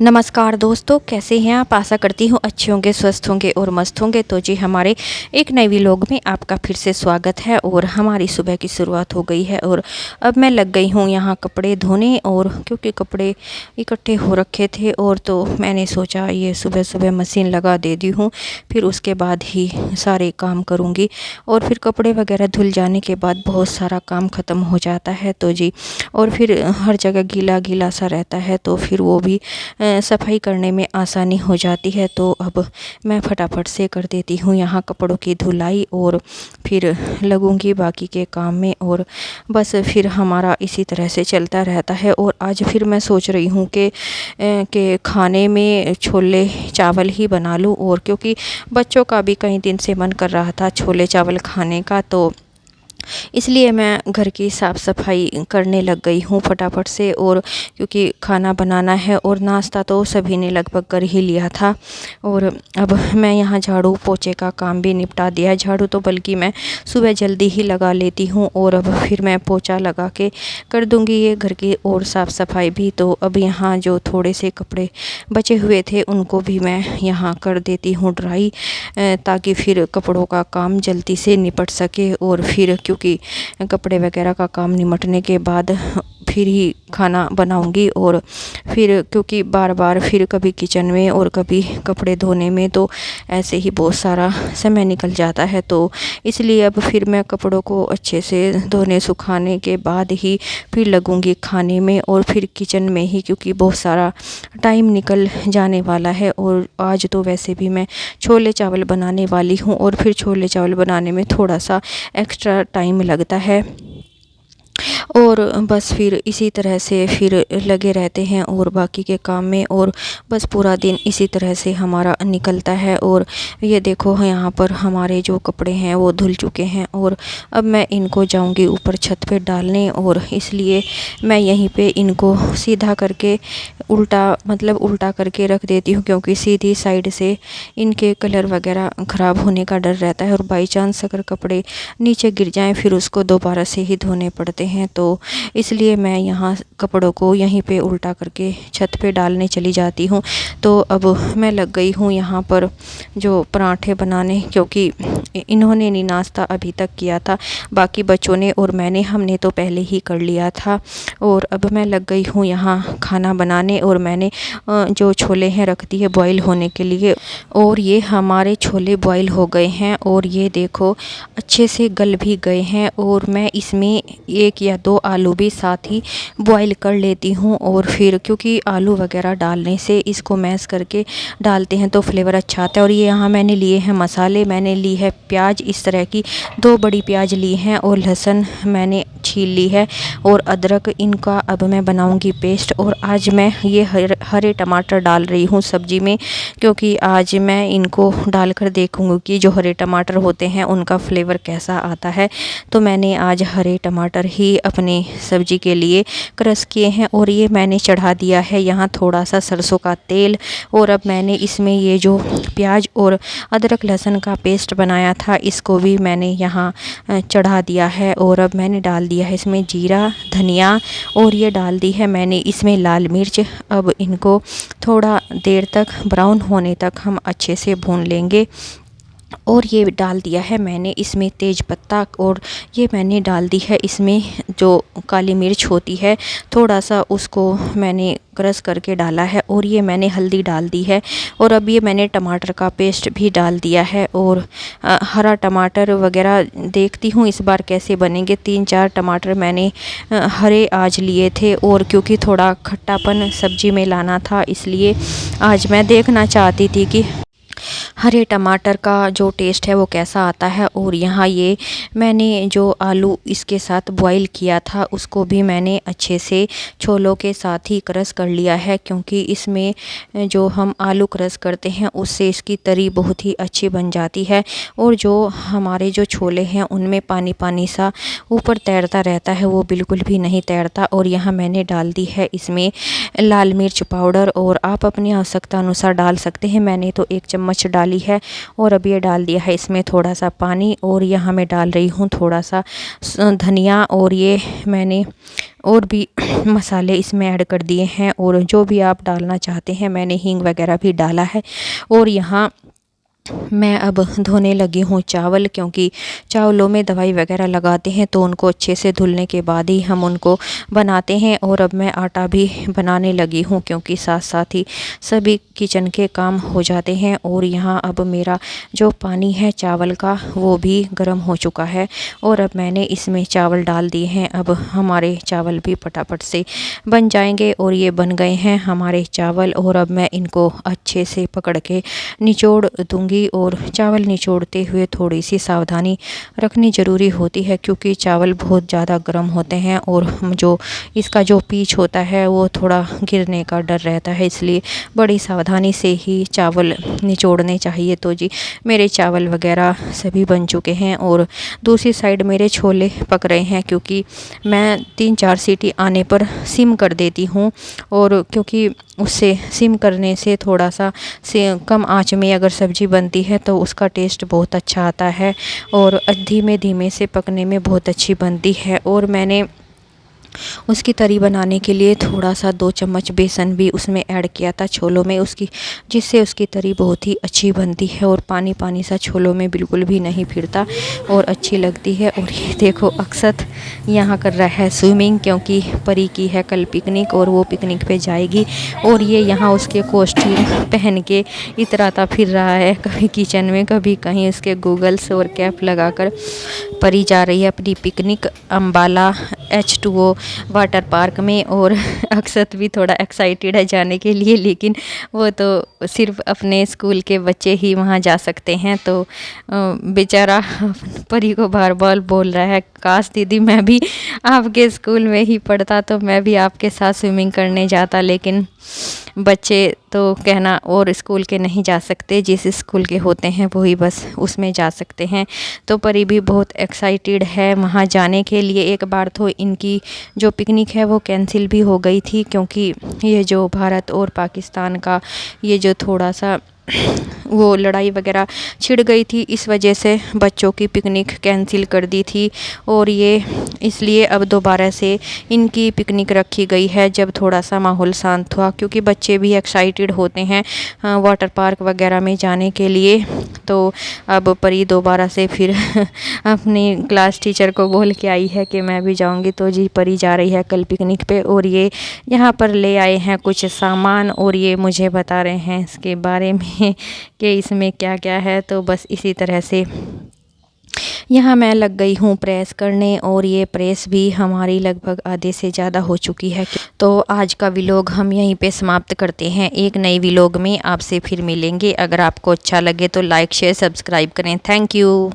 नमस्कार दोस्तों, कैसे हैं आप। आशा करती हूँ अच्छे होंगे, स्वस्थ होंगे और मस्त होंगे। तो जी हमारे एक नए व्लॉग में आपका फिर से स्वागत है। और हमारी सुबह की शुरुआत हो गई है और अब मैं लग गई हूँ यहाँ कपड़े धोने। और क्योंकि कपड़े इकट्ठे हो रखे थे और तो मैंने सोचा ये सुबह सुबह मशीन लगा दे दी हूँ, फिर उसके बाद ही सारे काम करूँगी। और फिर कपड़े वगैरह धुल जाने के बाद बहुत सारा काम ख़त्म हो जाता है। तो जी और फिर हर जगह गीला गीला सा रहता है, तो फिर वो भी सफाई करने में आसानी हो जाती है। तो अब मैं फटाफट से कर देती हूँ यहाँ कपड़ों की धुलाई और फिर लगूंगी बाकी के काम में। और बस फिर हमारा इसी तरह से चलता रहता है। और आज फिर मैं सोच रही हूँ कि खाने में छोले चावल ही बना लूँ। और क्योंकि बच्चों का भी कई दिन से मन कर रहा था छोले चावल खाने का, तो इसलिए मैं घर की साफ़ सफाई करने लग गई हूँ फटाफट से। और क्योंकि खाना बनाना है और नाश्ता तो सभी ने लगभग कर ही लिया था। और अब मैं यहाँ झाड़ू पोछे का काम भी निपटा दिया है। झाड़ू तो बल्कि मैं सुबह जल्दी ही लगा लेती हूँ और अब फिर मैं पोछा लगा के कर दूँगी ये घर की और साफ़ सफाई भी। तो अब यहाँ जो थोड़े से कपड़े बचे हुए थे उनको भी मैं यहाँ कर देती हूँ ड्राई, ताकि फिर कपड़ों का काम जल्दी से निपट सके। और फिर क्योंकि कपड़े वगैरह का काम निमटने के बाद फिर ही खाना बनाऊंगी। और फिर क्योंकि बार बार फिर कभी किचन में और कभी कपड़े धोने में तो ऐसे ही बहुत सारा समय निकल जाता है। तो इसलिए अब फिर मैं कपड़ों को अच्छे से धोने सुखाने के बाद ही फिर लगूंगी खाने में और फिर किचन में ही, क्योंकि बहुत सारा टाइम निकल जाने वाला है। और आज तो वैसे भी मैं छोले चावल बनाने वाली हूँ और फिर छोले चावल बनाने में थोड़ा सा एक्स्ट्रा टाइम लगता है। और बस फिर इसी तरह से फिर लगे रहते हैं और बाकी के काम में, और बस पूरा दिन इसी तरह से हमारा निकलता है। और ये देखो यहाँ पर हमारे जो कपड़े हैं वो धुल चुके हैं और अब मैं इनको जाऊंगी ऊपर छत पे डालने। और इसलिए मैं यहीं पे इनको सीधा करके उल्टा करके रख देती हूँ, क्योंकि सीधी साइड से इनके कलर वगैरह ख़राब होने का डर रहता है। और बाई चांस अगर कपड़े नीचे गिर जाएं फिर उसको दोबारा से ही धोने पड़ते हैं। तो इसलिए मैं यहाँ कपड़ों को यहीं पे उल्टा करके छत पे डालने चली जाती हूँ। तो अब मैं लग गई हूँ यहाँ पर जो पराठे बनाने, क्योंकि इन्होंने नहीं नाश्ता अभी तक किया था, बाकी बच्चों ने और मैंने हमने तो पहले ही कर लिया था। और अब मैं लग गई हूँ यहाँ खाना बनाने। और मैंने जो छोले हैं रख दिए बॉईल होने के लिए। और ये हमारे छोले बॉईल हो गए हैं और ये देखो अच्छे से गल भी गए हैं। और मैं इसमें 1 या 2 आलू भी साथ ही बॉईल कर लेती हूँ। और फिर क्योंकि आलू वगैरह डालने से इसको मैश करके डालते हैं तो फ्लेवर अच्छा आता है। और ये यहाँ मैंने लिए हैं मसाले, मैंने ली है प्याज, इस तरह की 2 बड़ी प्याज ली हैं और लहसुन मैंने छील ली है और अदरक, इनका अब मैं बनाऊंगी पेस्ट। और आज मैं ये हरे टमाटर डाल रही हूँ सब्जी में, क्योंकि आज मैं इनको डालकर देखूंगी कि जो हरे टमाटर होते हैं उनका फ्लेवर कैसा आता है। तो मैंने आज हरे टमाटर ही अपने सब्जी के लिए क्रश किए हैं। और ये मैंने चढ़ा दिया है यहाँ थोड़ा सा सरसों का तेल। और अब मैंने इसमें ये जो प्याज और अदरक लहसुन का पेस्ट बनाया था इसको भी मैंने यहाँ चढ़ा दिया है। और अब मैंने डाल दिया है इसमें जीरा धनिया और ये डाल दी है मैंने इसमें लाल मिर्च। अब इनको थोड़ा देर तक ब्राउन होने तक हम अच्छे से भून लेंगे। और ये डाल दिया है मैंने इसमें तेज पत्ता, और ये मैंने डाल दी है इसमें जो काली मिर्च होती है थोड़ा सा, उसको मैंने क्रश करके डाला है। और ये मैंने हल्दी डाल दी है। और अब ये मैंने टमाटर का पेस्ट भी डाल दिया है। और हरा टमाटर वगैरह देखती हूँ इस बार कैसे बनेंगे। 3-4 टमाटर मैंने हरे आज लिए थे, और क्योंकि थोड़ा खट्टापन सब्जी में लाना था इसलिए आज मैं देखना चाहती थी कि हरे टमाटर का जो टेस्ट है वो कैसा आता है। और यहाँ ये मैंने जो आलू इसके साथ बॉईल किया था उसको भी मैंने अच्छे से छोलों के साथ ही क्रश कर लिया है, क्योंकि इसमें जो हम आलू क्रश करते हैं उससे इसकी तरी बहुत ही अच्छी बन जाती है। और जो हमारे जो छोले हैं उनमें पानी पानी सा ऊपर तैरता रहता है वो बिल्कुल भी नहीं तैरता। और यहाँ मैंने डाल दी है इसमें लाल मिर्च पाउडर, और आप अपनी आवश्यकता अनुसार डाल सकते हैं। मैंने तो 1 चम्मच डाल डाली है और अब ये डाल दिया है इसमें थोड़ा सा पानी, और यहाँ मैं डाल रही हूँ थोड़ा सा धनिया, और ये मैंने और भी मसाले इसमें ऐड कर दिए हैं, और जो भी आप डालना चाहते हैं। मैंने हींग वगैरह भी डाला है। और यहाँ मैं अब धोने लगी हूँ चावल, क्योंकि चावलों में दवाई वगैरह लगाते हैं तो उनको अच्छे से धुलने के बाद ही हम उनको बनाते हैं। और अब मैं आटा भी बनाने लगी हूँ, क्योंकि साथ साथ ही सभी किचन के काम हो जाते हैं। और यहाँ अब मेरा जो पानी है चावल का वो भी गर्म हो चुका है, और अब मैंने इसमें चावल डाल दिए हैं। अब हमारे चावल भी फटाफट से बन जाएंगे, और ये बन गए हैं हमारे चावल। और अब मैं इनको अच्छे से पकड़ के निचोड़ दूँगी, और चावल निचोड़ते हुए थोड़ी सी सावधानी रखनी ज़रूरी होती है, क्योंकि चावल बहुत ज़्यादा गर्म होते हैं और जो इसका जो पीच होता है वो थोड़ा गिरने का डर रहता है, इसलिए बड़ी सावधानी से ही चावल निचोड़ने चाहिए। तो जी मेरे चावल वगैरह सभी बन चुके हैं, और दूसरी साइड मेरे छोले पक रहे हैं, क्योंकि मैं 3-4 सीटी आने पर सिम कर देती हूँ। और क्योंकि उससे सिम करने से थोड़ा सा कम आंच में अगर सब्ज़ी बनती है तो उसका टेस्ट बहुत अच्छा आता है, और धीमे धीमे से पकने में बहुत अच्छी बनती है। और मैंने उसकी तरी बनाने के लिए थोड़ा सा 2 चम्मच बेसन भी उसमें ऐड किया था छोलों में, जिससे उसकी तरी बहुत ही अच्छी बनती है, और पानी पानी सा छोलों में बिल्कुल भी नहीं फिरता और अच्छी लगती है। और ये देखो अक्षत यहाँ कर रहा है स्विमिंग, क्योंकि परी की है कल पिकनिक और वो पिकनिक पे जाएगी। और ये यहाँ उसके कॉस्ट्यूम पहन के इतराता फिर रहा है, कभी किचन में कभी कहीं। उसके गूगल्स और कैप लगाकर परी जा रही है अपनी picnic Ambala H2O water park में। और अक्षत भी थोड़ा एक्साइटेड है जाने के लिए, लेकिन वो तो सिर्फ अपने स्कूल के बच्चे ही वहाँ जा सकते हैं। तो बेचारा परी को बार बार बोल रहा है, काश दीदी मैं भी आपके स्कूल में ही पढ़ता तो मैं भी आपके साथ स्विमिंग करने जाता। लेकिन बच्चे तो कहना और स्कूल के नहीं जा सकते, जिस स्कूल के होते हैं वही बस उसमें जा सकते हैं। तो परी भी बहुत एक्साइटेड है वहाँ जाने के लिए। एक बार तो इनकी जो पिकनिक है वो कैंसिल भी हो गई थी, क्योंकि ये जो भारत और पाकिस्तान का ये जो थोड़ा सा वो लड़ाई वगैरह छिड़ गई थी, इस वजह से बच्चों की पिकनिक कैंसिल कर दी थी। और ये इसलिए अब दोबारा से इनकी पिकनिक रखी गई है जब थोड़ा सा माहौल शांत हुआ, क्योंकि बच्चे भी एक्साइटेड होते हैं वाटर पार्क वगैरह में जाने के लिए। तो अब परी दोबारा से फिर अपनी क्लास टीचर को बोल के आई है कि मैं भी जाऊंगी। तो जी परी जा रही है कल पिकनिक पे, और ये यहाँ पर ले आए हैं कुछ सामान, और ये मुझे बता रहे हैं इसके बारे में कि इसमें क्या क्या है। तो बस इसी तरह से यहाँ मैं लग गई हूँ प्रेस करने, और ये प्रेस भी हमारी लगभग आधे से ज़्यादा हो चुकी है। तो आज का व्लॉग हम यहीं पे समाप्त करते हैं। एक नई व्लॉग में आपसे फिर मिलेंगे। अगर आपको अच्छा लगे तो लाइक शेयर सब्सक्राइब करें। Thank you.